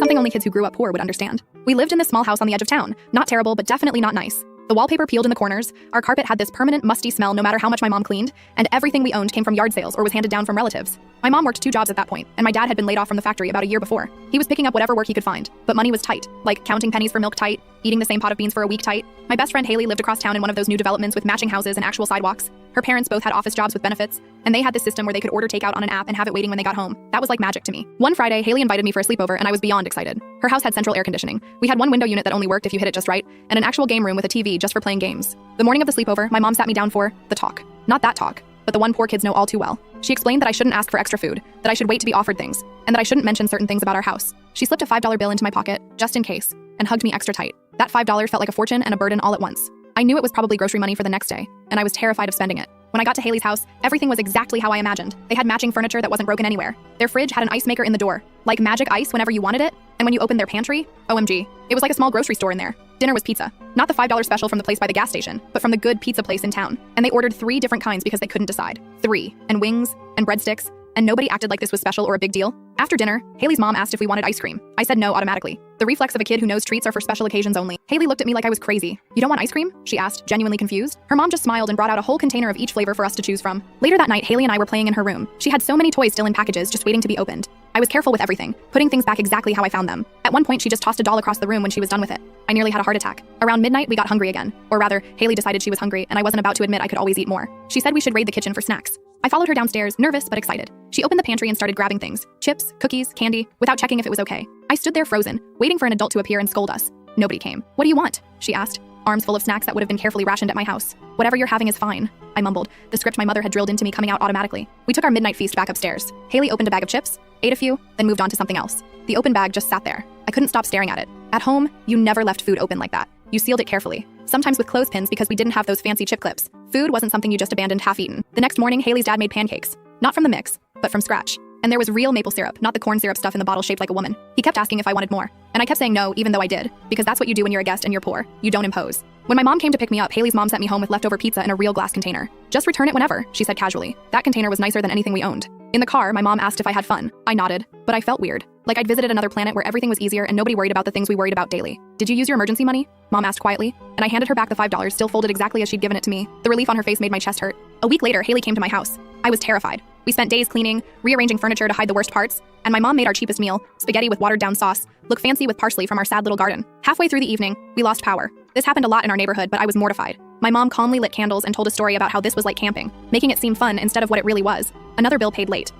something only kids who grew up poor would understand. We lived in this small house on the edge of town. Not terrible, but definitely not nice. The wallpaper peeled in the corners, our carpet had this permanent musty smell no matter how much my mom cleaned, and everything we owned came from yard sales or was handed down from relatives. My mom worked 2 jobs at that point, and my dad had been laid off from the factory about a year before. He was picking up whatever work he could find, but money was tight, like counting pennies for milk tight, eating the same pot of beans for a week tight. My best friend Haley lived across town in one of those new developments with matching houses and actual sidewalks. Her parents both had office jobs with benefits, and they had this system where they could order takeout on an app and have it waiting when they got home. That was like magic to me. One Friday, Haley invited me for a sleepover, and I was beyond excited. Her house had central air conditioning. We had one window unit that only worked if you hit it just right, and an actual game room with a TV just for playing games. The morning of the sleepover, my mom sat me down for the talk. Not that talk, but the one poor kids know all too well. She explained that I shouldn't ask for extra food, that I should wait to be offered things, and that I shouldn't mention certain things about our house. She slipped a $5 bill into my pocket, just in case, and hugged me extra tight. That $5 felt like a fortune and a burden all at once. I knew it was probably grocery money for the next day, and I was terrified of spending it. When I got to Haley's house, everything was exactly how I imagined. They had matching furniture that wasn't broken anywhere. Their fridge had an ice maker in the door, like magic ice whenever you wanted it, and when you opened their pantry, OMG, it was like a small grocery store in there. Dinner was pizza. Not the $5 special from the place by the gas station, but from the good pizza place in town. And they ordered 3 different kinds because they couldn't decide. 3. And wings, and breadsticks, and nobody acted like this was special or a big deal. After dinner, Haley's mom asked if we wanted ice cream. I said no automatically. The reflex of a kid who knows treats are for special occasions only. Haley looked at me like I was crazy. "You don't want ice cream?" she asked, genuinely confused. Her mom just smiled and brought out a whole container of each flavor for us to choose from. Later that night, Haley and I were playing in her room. She had so many toys still in packages, just waiting to be opened. I was careful with everything, putting things back exactly how I found them. At one point, she just tossed a doll across the room when she was done with it. I nearly had a heart attack. Around midnight, we got hungry again. Or rather, Haley decided she was hungry, and I wasn't about to admit I could always eat more. She said we should raid the kitchen for snacks. I followed her downstairs, nervous but excited. She opened the pantry and started grabbing things. Chips, cookies, candy, without checking if it was okay. I stood there frozen, waiting for an adult to appear and scold us. Nobody came. "What do you want?" she asked, arms full of snacks that would have been carefully rationed at my house. "Whatever you're having is fine," I mumbled, the script my mother had drilled into me coming out automatically. We took our midnight feast back upstairs. Haley opened a bag of chips, ate a few, then moved on to something else. The open bag just sat there. I couldn't stop staring at it. At home, you never left food open like that. You sealed it carefully, sometimes with clothespins because we didn't have those fancy chip clips. Food wasn't something you just abandoned half-eaten. The next morning, Haley's dad made pancakes. Not from the mix, but from scratch. And there was real maple syrup, not the corn syrup stuff in the bottle shaped like a woman. He kept asking if I wanted more, and I kept saying no, even though I did, because that's what you do when you're a guest and you're poor. You don't impose. When my mom came to pick me up, Haley's mom sent me home with leftover pizza in a real glass container. "Just return it whenever," she said casually. That container was nicer than anything we owned. In the car, my mom asked if I had fun. I nodded, but I felt weird. Like I'd visited another planet where everything was easier and nobody worried about the things we worried about daily. "Did you use your emergency money?" Mom asked quietly, and I handed her back the $5, still folded exactly as she'd given it to me. The relief on her face made my chest hurt. A week later, Haley came to my house. I was terrified. We spent days cleaning, rearranging furniture to hide the worst parts, and my mom made our cheapest meal, spaghetti with watered-down sauce, look fancy with parsley from our sad little garden. Halfway through the evening, we lost power. This happened a lot in our neighborhood, but I was mortified. My mom calmly lit candles and told a story about how this was like camping, making it seem fun instead of what it really was. Another bill paid late.